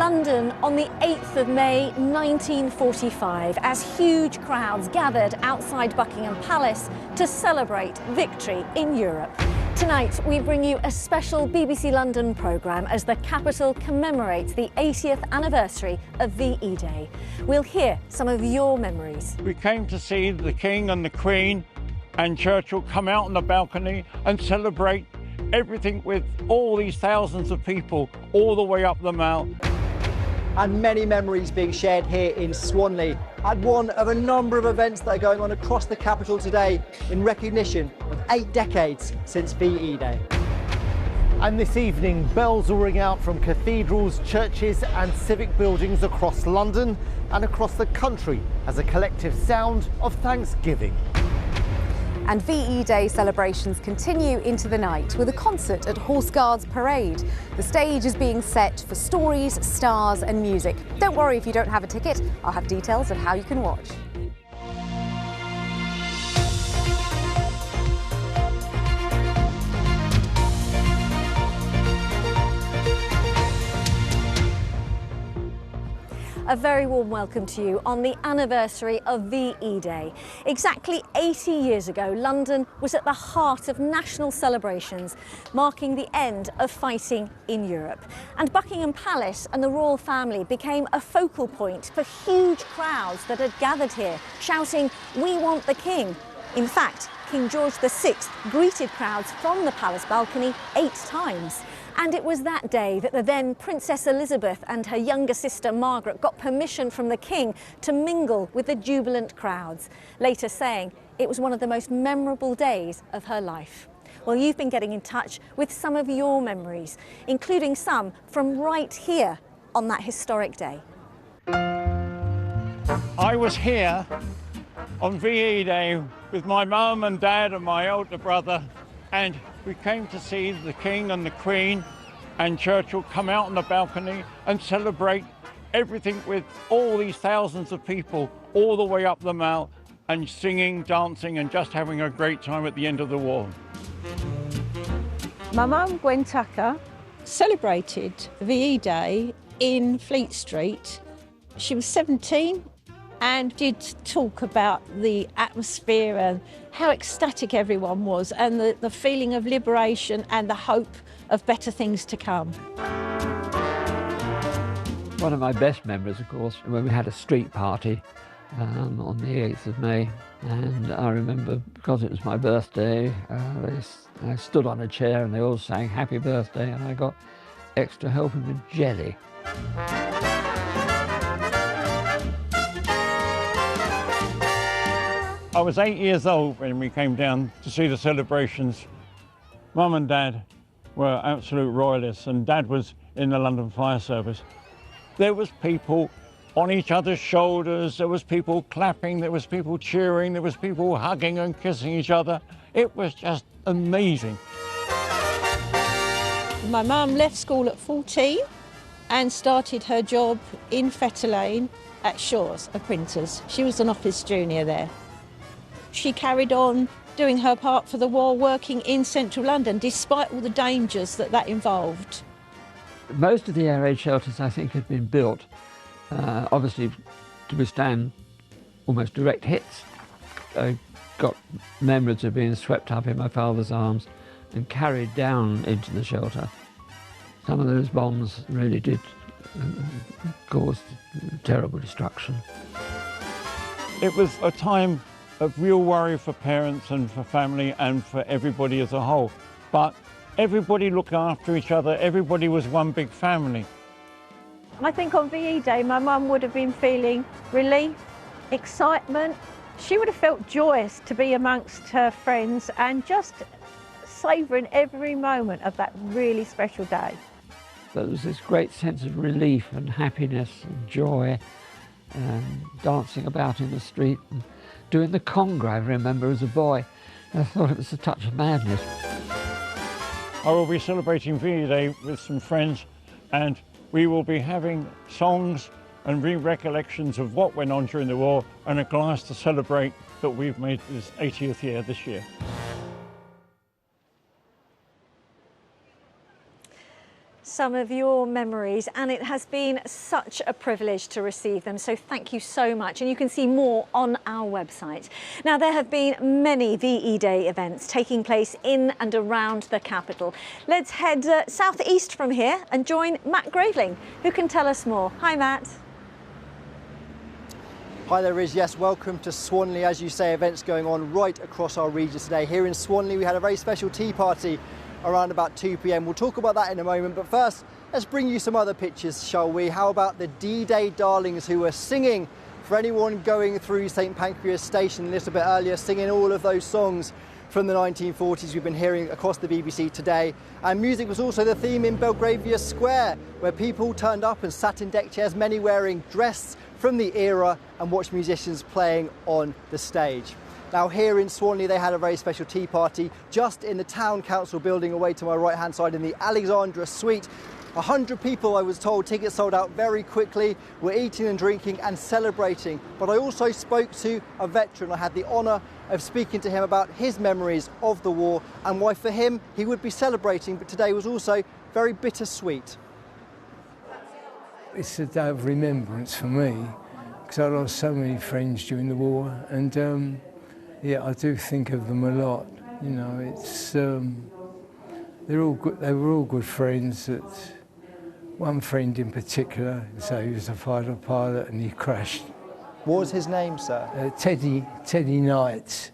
London on the 8th of May 1945 as huge crowds gathered outside Buckingham Palace to celebrate victory in Europe. Tonight we bring you a special BBC London programme as the capital commemorates the 80th anniversary of VE Day. We'll hear some of your memories. We came to see the King and the Queen and Churchill come out on the balcony and celebrate everything with all these thousands of people all the way up the Mall. And many memories being shared here in Swanley at one of a number of events that are going on across the capital today in recognition of 8 decades since VE Day. And this evening, bells will ring out from cathedrals, churches and civic buildings across London and across the country as a collective sound of thanksgiving. And VE Day celebrations continue into the night with a concert at Horse Guards Parade. The stage is being set for stories, stars and music. Don't worry if you don't have a ticket, I'll have details of how you can watch. A very warm welcome to you on the anniversary of VE Day. Exactly 80 years ago, London was at the heart of national celebrations, marking the end of fighting in Europe. And Buckingham Palace and the royal family became a focal point for huge crowds that had gathered here, shouting, "We want the King." In fact, King George VI greeted crowds from the palace balcony 8 times. And it was that day that the then Princess Elizabeth and her younger sister Margaret got permission from the King to mingle with the jubilant crowds, later saying it was one of the most memorable days of her life. Well, you've been getting in touch with some of your memories, including some from right here on that historic day. I was here on VE Day with my mum and dad and my older brother, and we came to see the King and the Queen and Churchill come out on the balcony and celebrate everything with all these thousands of people all the way up the Mall and singing, dancing and just having a great time at the end of the war. My mum, Gwen Tucker, celebrated VE Day in Fleet Street. She was 17 and did talk about the atmosphere and how ecstatic everyone was and the feeling of liberation and the hope of better things to come. One of my best memories, of course, when we had a street party on the 8th of May. And I remember, because it was my birthday, I stood on a chair and they all sang happy birthday and I got extra helping with jelly. I was 8 years old when we came down to see the celebrations. Mum and Dad were absolute royalists and Dad was in the London Fire Service. There was people on each other's shoulders, there was people clapping, there was people cheering, there was people hugging and kissing each other. It was just amazing. My mum left school at 14 and started her job in Fetter Lane at Shaw's, a printer's. She was an office junior there. She carried on doing her part for the war, working in central London, despite all the dangers that involved. Most of the air raid shelters, I think, had been built, obviously, to withstand almost direct hits. I got memories of being swept up in my father's arms and carried down into the shelter. Some of those bombs really did cause terrible destruction. It was a time of real worry for parents and for family and for everybody as a whole. But everybody looked after each other, everybody was one big family. I think on VE Day my mum would have been feeling relief, excitement. She would have felt joyous to be amongst her friends and just savouring every moment of that really special day. There was this great sense of relief and happiness and joy, and dancing about in the street and doing the conga, I remember as a boy. I thought it was a touch of madness. I will be celebrating VE Day with some friends and we will be having songs and recollections of what went on during the war and a glass to celebrate that we've made this 80th year this year. some of your memories, and it has been such a privilege to receive them, so thank you so much. And you can see more on our website. Now, there have been many VE Day events taking place in and around the capital. Let's head southeast from here and join Matt Graveling, who can tell us more. Hi, Matt. Hi there, Riz. Yes, welcome to Swanley. As you say, events going on right across our region today. Here in Swanley, we had a very special tea party around about 2 p.m. We'll talk about that in a moment, but first, let's bring you some other pictures, shall we? How about the D-Day darlings who were singing for anyone going through St Pancras Station a little bit earlier, singing all of those songs from the 1940s we've been hearing across the BBC today. And music was also the theme in Belgravia Square, where people turned up and sat in deck chairs, many wearing dress from the era, and watched musicians playing on the stage. Now, here in Swanley, they had a very special tea party just in the Town Council building away to my right-hand side in the Alexandra Suite. 100 people, I was told, tickets sold out very quickly. We're eating and drinking and celebrating. But I also spoke to a veteran. I had the honour of speaking to him about his memories of the war and why for him he would be celebrating, but today was also very bittersweet. It's a day of remembrance for me because I lost so many friends during the war, and yeah, I do think of them a lot. You know, it's they're all good. They were all good friends. That one friend in particular, so he was a fighter pilot and he crashed. What was his name, sir? Teddy Knight.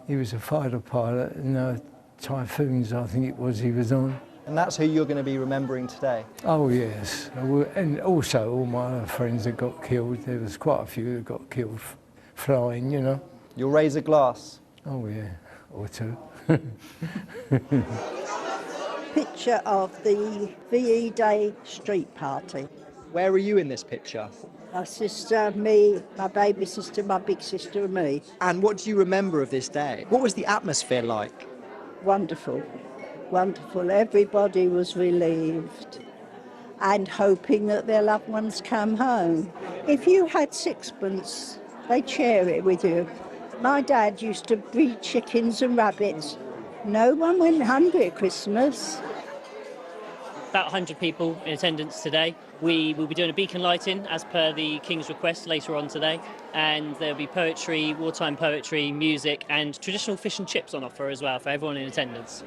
He was a fighter pilot, and Typhoons, I think it was, he was on. And that's who you're going to be remembering today? Oh yes, and also all my other friends that got killed. There was quite a few that got killed flying, you know. You'll raise a glass? Oh yeah, or two. Picture of the VE Day street party. Where were you in this picture? My sister, me, my baby sister, my big sister and me. And what do you remember of this day? What was the atmosphere like? Wonderful, wonderful. Everybody was relieved and hoping that their loved ones come home. If you had sixpence, they'd share it with you. My dad used to breed chickens and rabbits. No one went hungry at Christmas. About 100 people in attendance today. We will be doing a beacon lighting as per the King's request later on today, and there'll be poetry, wartime poetry, music and traditional fish and chips on offer as well for everyone in attendance.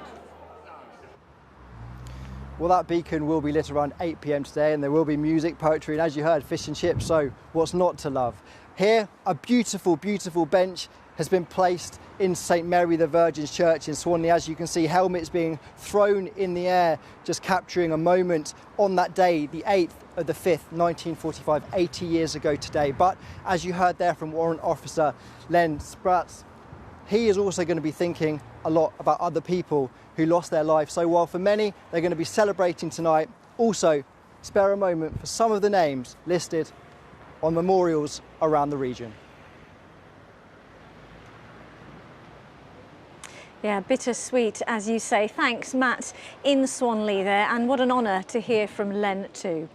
Well, that beacon will be lit around 8 p.m. today, and there will be music, poetry and, as you heard, fish and chips, so what's not to love? Here, a beautiful, beautiful bench has been placed in St Mary the Virgin's Church in Swanley. As you can see, helmets being thrown in the air, just capturing a moment on that day, the 8th of the 5th, 1945, 80 years ago today. But as you heard there from Warrant Officer Len Spratz, he is also going to be thinking a lot about other people who lost their life. So while for many, they're going to be celebrating tonight, also spare a moment for some of the names listed on memorials around the region. Yeah, bittersweet, as you say. Thanks, Matt, in Swanley there, and what an honour to hear from Len too.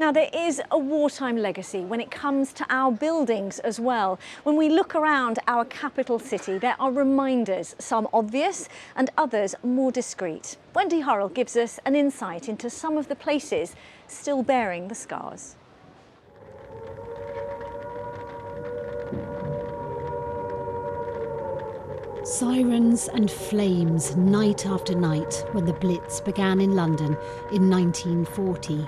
Now, there is a wartime legacy when it comes to our buildings as well. When we look around our capital city, there are reminders, some obvious and others more discreet. Wendy Hurrell gives us an insight into some of the places still bearing the scars. Sirens and flames night after night when the Blitz began in London in 1940.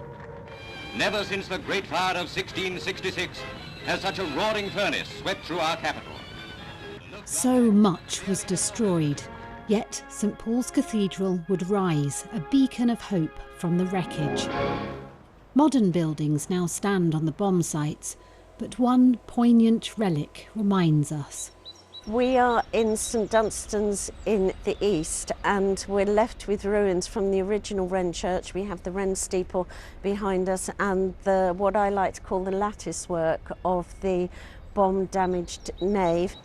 Never since the Great Fire of 1666 has such a roaring furnace swept through our capital. So much was destroyed, yet St Paul's Cathedral would rise, a beacon of hope from the wreckage. Modern buildings now stand on the bomb sites, but one poignant relic reminds us. We are in St Dunstan's in the east, and we're left with ruins from the original Wren Church. We have the Wren steeple behind us and what I like to call the lattice work of the bomb-damaged nave.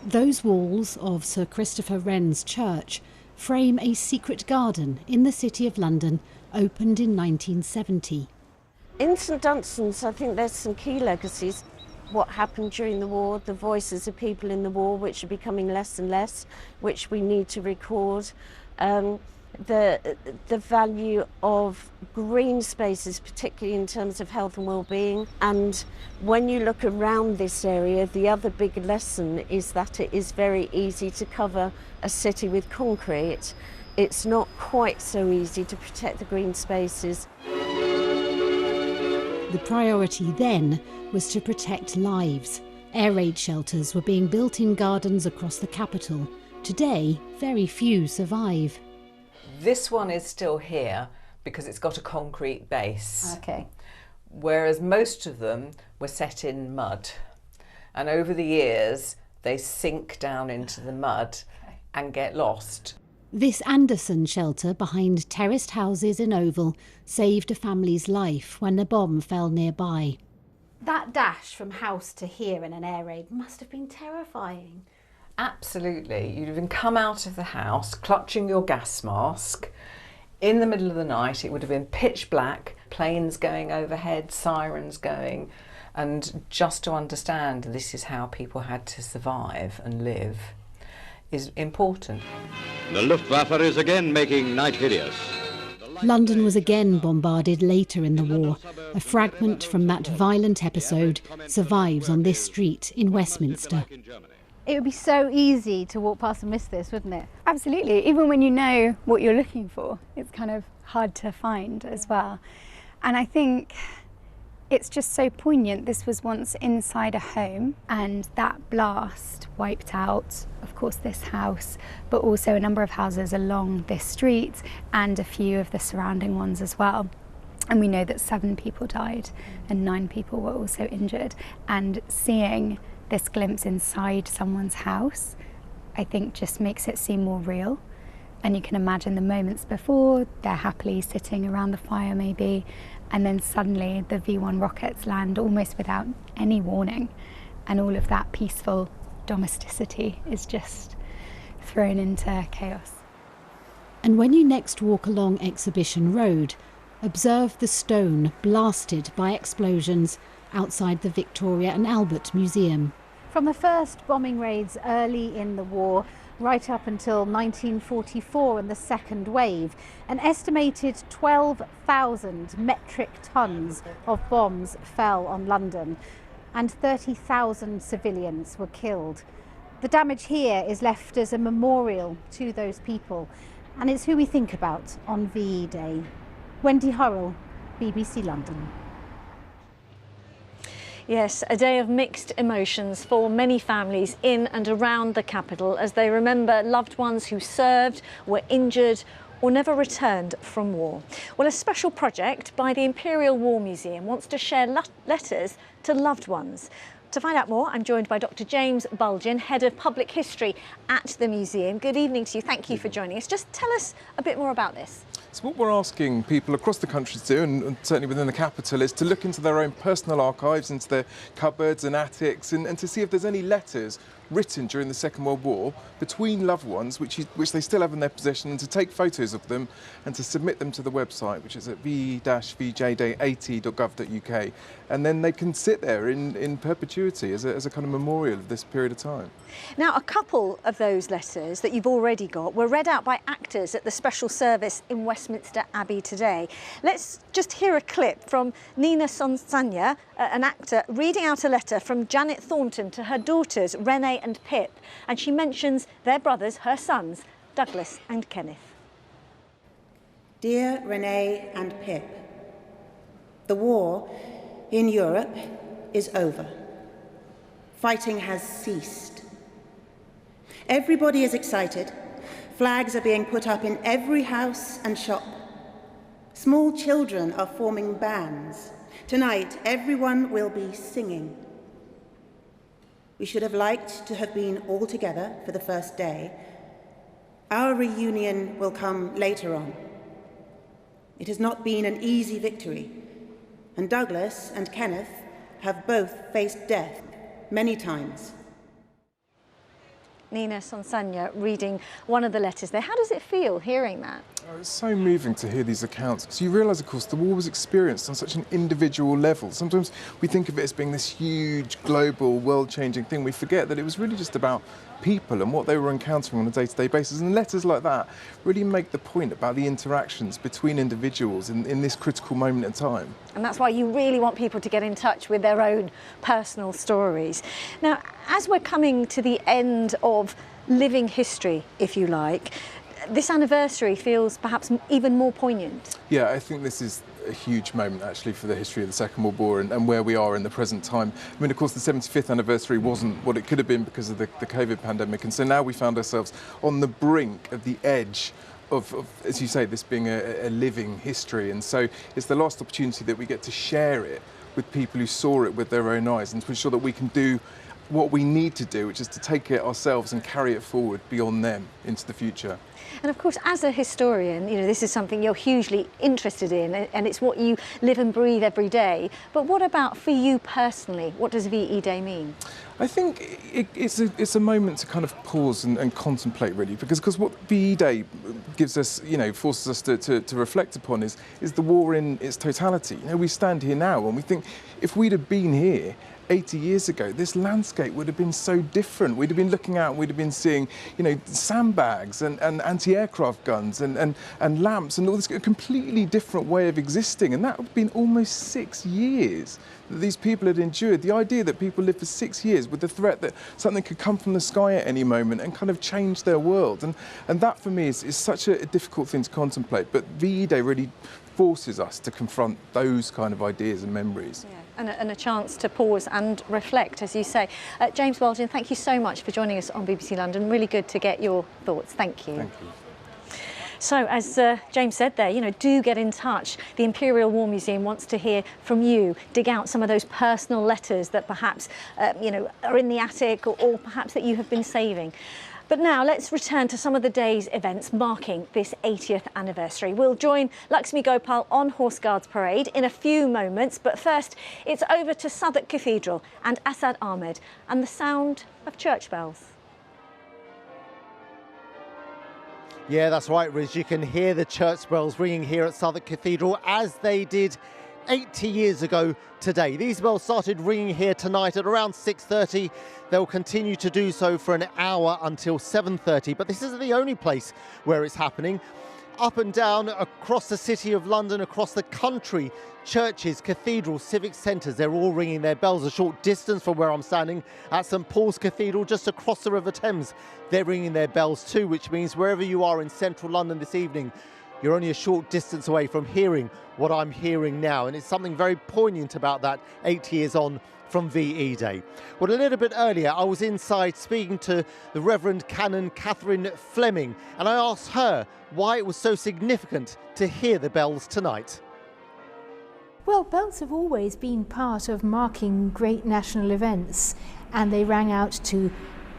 Those walls of Sir Christopher Wren's church frame a secret garden in the City of London, opened in 1970. In St Dunstan's, I think there's some key legacies. What happened during the war, the voices of people in the war, which are becoming less and less, which we need to record. the value of green spaces, particularly in terms of health and well-being. And when you look around this area, the other big lesson is that it is very easy to cover a city with concrete. It's not quite so easy to protect the green spaces. The priority then was to protect lives. Air raid shelters were being built in gardens across the capital. Today, very few survive. This one is still here because it's got a concrete base. Okay. Whereas most of them were set in mud. And over the years, they sink down into the mud and get lost. This Anderson shelter behind terraced houses in Oval saved a family's life when the bomb fell nearby. That dash from house to here in an air raid must have been terrifying. Absolutely. You'd have come out of the house clutching your gas mask. In the middle of the night, it would have been pitch black, planes going overhead, sirens going. And just to understand this is how people had to survive and live is important. The Luftwaffe is again making night hideous. London was again bombarded later in the war. A fragment from that violent episode survives on this street in Westminster. It would be so easy to walk past and miss this, wouldn't it? Absolutely. Even when you know what you're looking for, it's kind of hard to find as well. And I think it's just so poignant. This was once inside a home, and that blast wiped out, of course, this house, but also a number of houses along this street and a few of the surrounding ones as well. And we know that 7 people died and 9 people were also injured. And seeing this glimpse inside someone's house, I think just makes it seem more real. And you can imagine the moments before, they're happily sitting around the fire maybe, and then suddenly the V1 rockets land almost without any warning, and all of that peaceful domesticity is just thrown into chaos. And when you next walk along Exhibition Road, observe the stone blasted by explosions outside the Victoria and Albert Museum. From the first bombing raids early in the war, right up until 1944 and the second wave, an estimated 12,000 metric tons of bombs fell on London and 30,000 civilians were killed. The damage here is left as a memorial to those people, and it's who we think about on VE Day. Wendy Hurrell, BBC London. Yes, a day of mixed emotions for many families in and around the capital as they remember loved ones who served, were injured or never returned from war. Well, a special project by the Imperial War Museum wants to share letters to loved ones. To find out more, I'm joined by Dr. James Bulgin, Head of Public History at the museum. Good evening to you. Thank you for joining us. Just tell us a bit more about this. So what we're asking people across the country to do, and certainly within the capital, is to look into their own personal archives, into their cupboards and attics, and to see if there's any letters written during the Second World War between loved ones, which they still have in their possession, and to take photos of them and to submit them to the website, which is at ve-vjday80.gov.uk. And then they can sit there in perpetuity as a kind of memorial of this period of time. Now, a couple of those letters that you've already got were read out by actors at the special service in Westminster Abbey today. Let's just hear a clip from Nina Sonsanya, an actor, reading out a letter from Janet Thornton to her daughters, Renee and Pip, and she mentions their brothers, her sons, Douglas and Kenneth. Dear Renee and Pip, the war in Europe is over. Fighting has ceased. Everybody is excited. Flags are being put up in every house and shop. Small children are forming bands. Tonight, everyone will be singing. We should have liked to have been all together for the first day. Our reunion will come later on. It has not been an easy victory, and Douglas and Kenneth have both faced death many times. Nina Sonsanya reading one of the letters there. How does it feel hearing that? It's so moving to hear these accounts. So you realise, of course, the war was experienced on such an individual level. Sometimes we think of it as being this huge, global, world-changing thing. We forget that it was really just about people and what they were encountering on a day-to-day basis. And letters like that really make the point about the interactions between individuals in this critical moment in time. And that's why you really want people to get in touch with their own personal stories. Now, as we're coming to the end of living history, if you like, this anniversary feels perhaps even more poignant. Yeah, I think this is a huge moment actually for the history of the Second World War and where we are in the present time. I mean, of course, the 75th anniversary wasn't what it could have been because of the COVID pandemic, and so now we found ourselves on the brink of the edge of as you say, this being a living history, and so it's the last opportunity that we get to share it with people who saw it with their own eyes, and to ensure that we can do what we need to do, which is to take it ourselves and carry it forward beyond them into the future. And of course, as a historian, you know, this is something you're hugely interested in, and it's what you live and breathe every day. But what about for you personally? What does VE Day mean? I think it's a moment to kind of pause and contemplate, really, because what VE Day gives us, you know, forces us to reflect upon is the war in its totality. You know, we stand here now and we think, if we'd have been here 80 years ago, this landscape would have been so different. We'd have been looking out and we'd have been seeing, you know, sandbags and anti-aircraft guns and lamps and all this, a completely different way of existing. And that would have been almost 6 years that these people had endured. The idea that people lived for 6 years with the threat that something could come from the sky at any moment and kind of change their world. And that for me is such a difficult thing to contemplate. But VE Day really forces us to confront those kind of ideas and memories. Yeah. And a chance to pause and reflect, as you say. James Wilding, thank you so much for joining us on BBC London. Really good to get your thoughts. Thank you. Thank you. So, as James said there, you know, do get in touch. The Imperial War Museum wants to hear from you. Dig out some of those personal letters that perhaps, you know, are in the attic or perhaps that you have been saving. But now let's return to some of the day's events marking this 80th anniversary. We'll join Lakshmi Gopal on Horse Guards Parade in a few moments, but first it's over to Southwark Cathedral and Asad Ahmed and the sound of church bells. Yeah, that's right, Riz. You can hear the church bells ringing here at Southwark Cathedral as they did 80 years ago today. These bells started ringing here tonight at around 6:30. They'll continue to do so for an hour until 7:30. But this isn't the only place where it's happening. Up and down across the city of London, across the country, churches, cathedrals, civic centres, they're all ringing their bells. A short distance from where I'm standing at St Paul's Cathedral, just across the River Thames, they're ringing their bells too, which means wherever you are in central London this evening, you're only a short distance away from hearing what I'm hearing now. And it's something very poignant about that 8 years on from VE Day. Well, a little bit earlier, I was inside speaking to the Reverend Canon Catherine Fleming, and I asked her why it was so significant to hear the bells tonight. Well, bells have always been part of marking great national events, and they rang out to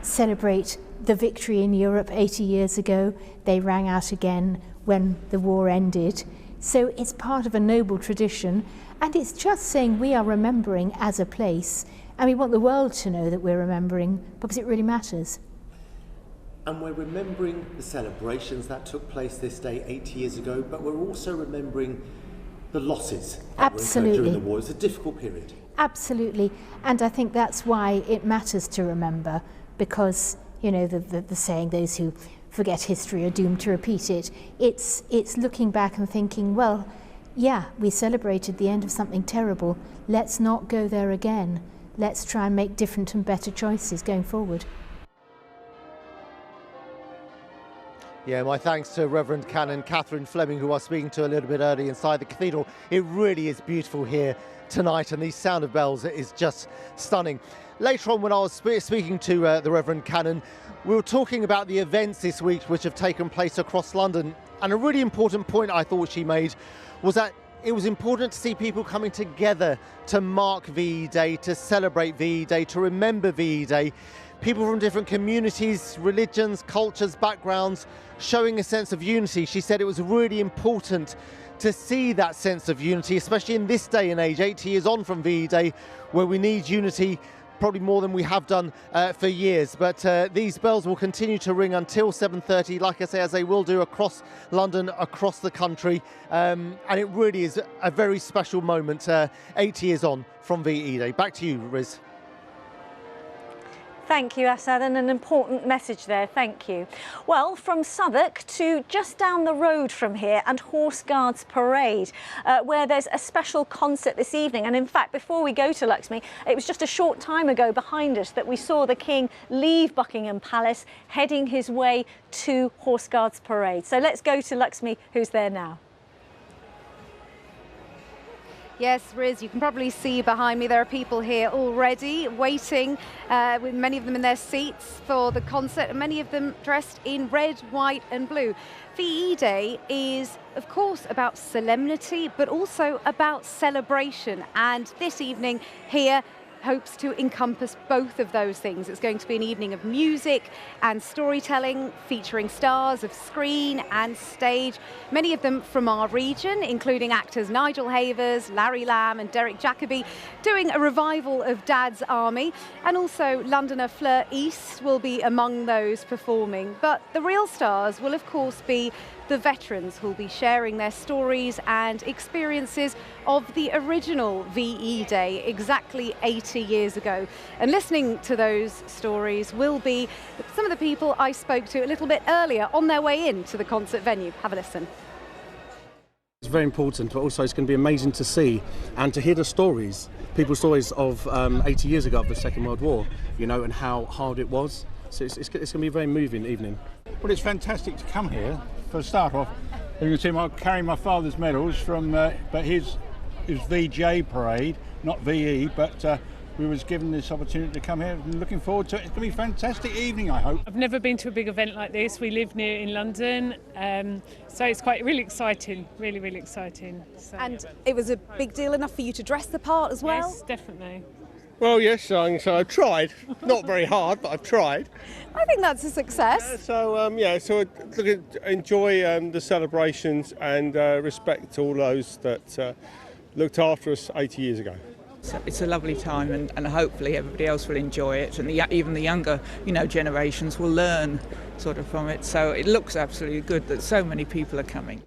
celebrate the victory in Europe 80 years ago. They rang out again when the war ended. So it's part of a noble tradition, and it's just saying we are remembering as a place, and we want the world to know that we're remembering because it really matters. And we're remembering the celebrations that took place this day 80 years ago, but we're also remembering the losses that were incurred during the war. It's a difficult period. Absolutely, and I think that's why it matters to remember, because, you know, the saying, those who forget history are doomed to repeat it. It's looking back and thinking, well, yeah, we celebrated the end of something terrible. Let's not go there again. Let's try and make different and better choices going forward. Yeah, my thanks to Reverend Canon Catherine Fleming, who I was speaking to a little bit earlier inside the cathedral. It really is beautiful here tonight, and the sound of bells is just stunning. Later on, when I was speaking to the Reverend Canon, we were talking about the events this week which have taken place across London, and a really important point I thought she made was that it was important to see people coming together to mark VE Day, to celebrate VE Day, to remember VE Day. People from different communities, religions, cultures, backgrounds, showing a sense of unity. She said it was really important to see that sense of unity, especially in this day and age, 80 years on from VE Day, where we need unity probably more than we have done for years. But these bells will continue to ring until 7:30, like I say, as they will do across London, across the country. And it really is a very special moment, 80 years on from VE Day. Back to you, Riz. Thank you, Asad, and an important message there, thank you. Well, from Southwark to just down the road from here and Horse Guards Parade, where there's a special concert this evening. And in fact, before we go to Luxmy, it was just a short time ago behind us that we saw the King leave Buckingham Palace, heading his way to Horse Guards Parade. So let's go to Luxmy, who's there now. Yes, Riz, you can probably see behind me there are people here already waiting, with many of them in their seats for the concert, and many of them dressed in red, white and blue. VE Day is, of course, about solemnity, but also about celebration. And this evening here hopes to encompass both of those things. It's going to be an evening of music and storytelling featuring stars of screen and stage, many of them from our region, including actors Nigel Havers, Larry Lamb and Derek Jacobi, doing a revival of Dad's Army, and also Londoner Fleur East will be among those performing. But the real stars will of course be the veterans who will be sharing their stories and experiences of the original VE Day exactly 80 years ago. And listening to those stories will be some of the people I spoke to a little bit earlier on their way into the concert venue. Have a listen. It's very important, but also it's going to be amazing to see and to hear the stories, people's stories of 80 years ago of the Second World War, you know, and how hard it was. So it's going to be a very moving evening. Well, it's fantastic to come here. For a start off, you can see I'm carrying my father's medals from, but his VJ parade, not VE, but we was given this opportunity to come here and looking forward to it. It's going to be a fantastic evening, I hope. I've never been to a big event like this. We live near in London, so it's really exciting, really exciting. So, and it was a big deal enough for you to dress the part as well? Yes, definitely. Well, yes, so I've tried. Not very hard, but I've tried. I think that's a success. So enjoy the celebrations and respect all those that looked after us 80 years ago. It's a lovely time, and hopefully everybody else will enjoy it, and even the younger, generations will learn sort of from it. So it looks absolutely good that so many people are coming.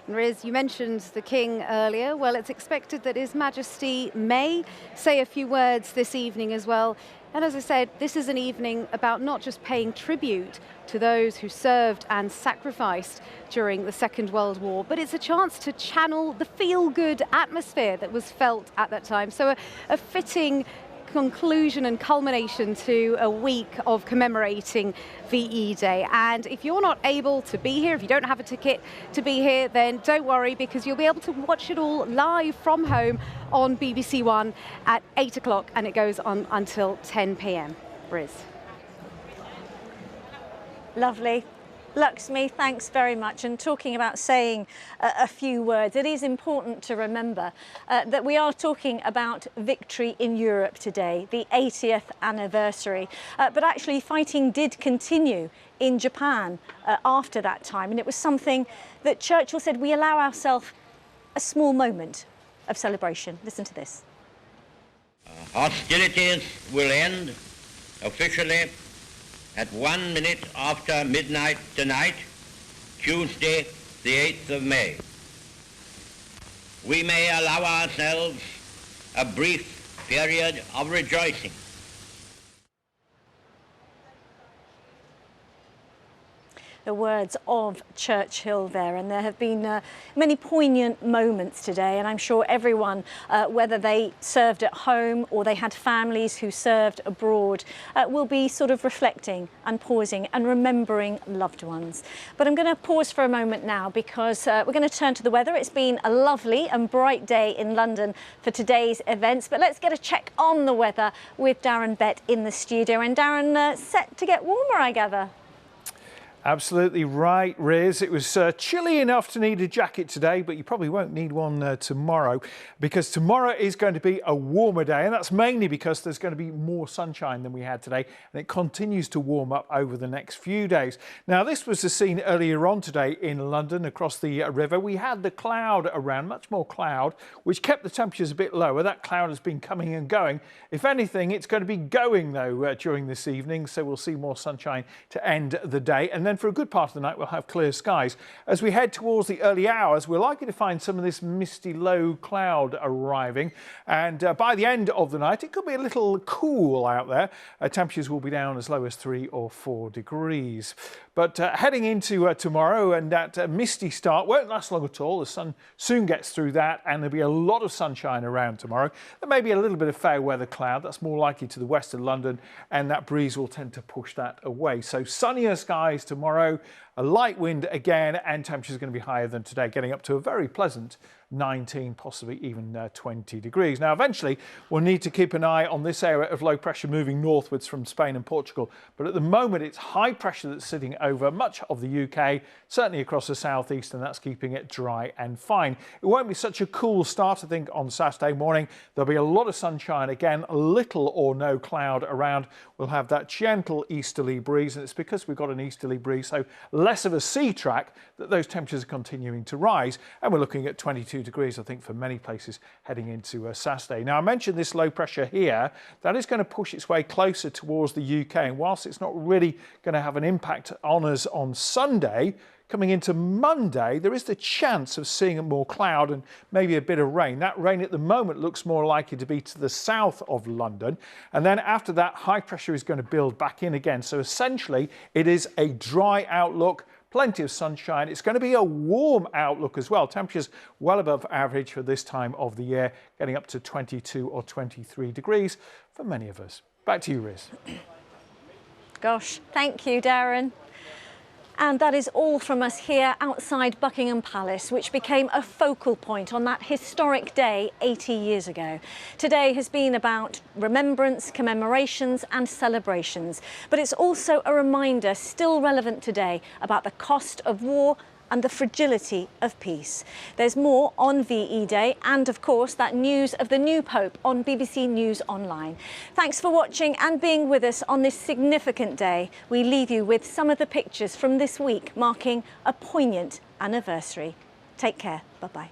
Riz, you mentioned the King earlier. Well, it's expected that His Majesty may say a few words this evening as well. And as I said, this is an evening about not just paying tribute to those who served and sacrificed during the Second World War, but it's a chance to channel the feel-good atmosphere that was felt at that time. So a fitting conclusion and culmination to a week of commemorating VE Day. And if you're not able to be here, if you don't have a ticket to be here, then don't worry, because you'll be able to watch it all live from home on BBC One at 8 o'clock, and it goes on until 10 p.m. Riz. Lovely. Luxmy, thanks very much. And talking about saying a few words, it is important to remember that we are talking about victory in Europe today, the 80th anniversary. But actually fighting did continue in Japan after that time. And it was something that Churchill said, we allow ourselves a small moment of celebration. Listen to this. Hostilities will end officially at 1 minute after midnight tonight, Tuesday, the 8th of May. We may allow ourselves a brief period of rejoicing. The words of Churchill there, and there have been many poignant moments today, and I'm sure everyone, whether they served at home or they had families who served abroad, will be sort of reflecting and pausing and remembering loved ones. But I'm going to pause for a moment now, because we're going to turn to the weather. It's been a lovely and bright day in London for today's events, but let's get a check on the weather with Darren Bett in the studio. And Darren, set to get warmer, I gather. Absolutely right, Riz. It was chilly enough to need a jacket today, but you probably won't need one tomorrow, because tomorrow is going to be a warmer day, and that's mainly because there's going to be more sunshine than we had today, and it continues to warm up over the next few days. Now, this was the scene earlier on today in London across the river. We had the cloud around, much more cloud, which kept the temperatures a bit lower. That cloud has been coming and going. If anything, it's going to be going, though, during this evening, so we'll see more sunshine to end the day. And then for a good part of the night, we'll have clear skies. As we head towards the early hours, we're likely to find some of this misty low cloud arriving. And by the end of the night, it could be a little cool out there. Temperatures will be down as low as 3 or 4 degrees. But heading into tomorrow, and that misty start won't last long at all. The sun soon gets through that, and there'll be a lot of sunshine around tomorrow. There may be a little bit of fair weather cloud. That's more likely to the west of London, and that breeze will tend to push that away. So sunnier skies tomorrow, a light wind again, and temperatures are going to be higher than today, getting up to a very pleasant 19, possibly even 20 degrees. Now, eventually, we'll need to keep an eye on this area of low pressure moving northwards from Spain and Portugal. But at the moment, it's high pressure that's sitting over much of the UK, certainly across the southeast, and that's keeping it dry and fine. It won't be such a cool start, I think, on Saturday morning. There'll be a lot of sunshine again, little or no cloud around. We'll have that gentle easterly breeze, and it's because we've got an easterly breeze, so less of a sea track, that those temperatures are continuing to rise. And we're looking at 22 degrees, I think, for many places heading into Saturday. Now, I mentioned this low pressure here. That is going to push its way closer towards the UK. And whilst it's not really going to have an impact on us on Sunday, coming into Monday, there is the chance of seeing more cloud and maybe a bit of rain. That rain at the moment looks more likely to be to the south of London. And then after that, high pressure is going to build back in again. So essentially, it is a dry outlook. Plenty of sunshine. It's going to be a warm outlook as well. Temperatures well above average for this time of the year, getting up to 22 or 23 degrees for many of us. Back to you, Riz. Gosh, thank you, Darren. And that is all from us here outside Buckingham Palace, which became a focal point on that historic day 80 years ago. Today has been about remembrance, commemorations and celebrations, but it's also a reminder, still relevant today, about the cost of war and the fragility of peace. There's more on VE Day and, of course, that news of the new Pope on BBC News Online. Thanks for watching and being with us on this significant day. We leave you with some of the pictures from this week marking a poignant anniversary. Take care. Bye-bye.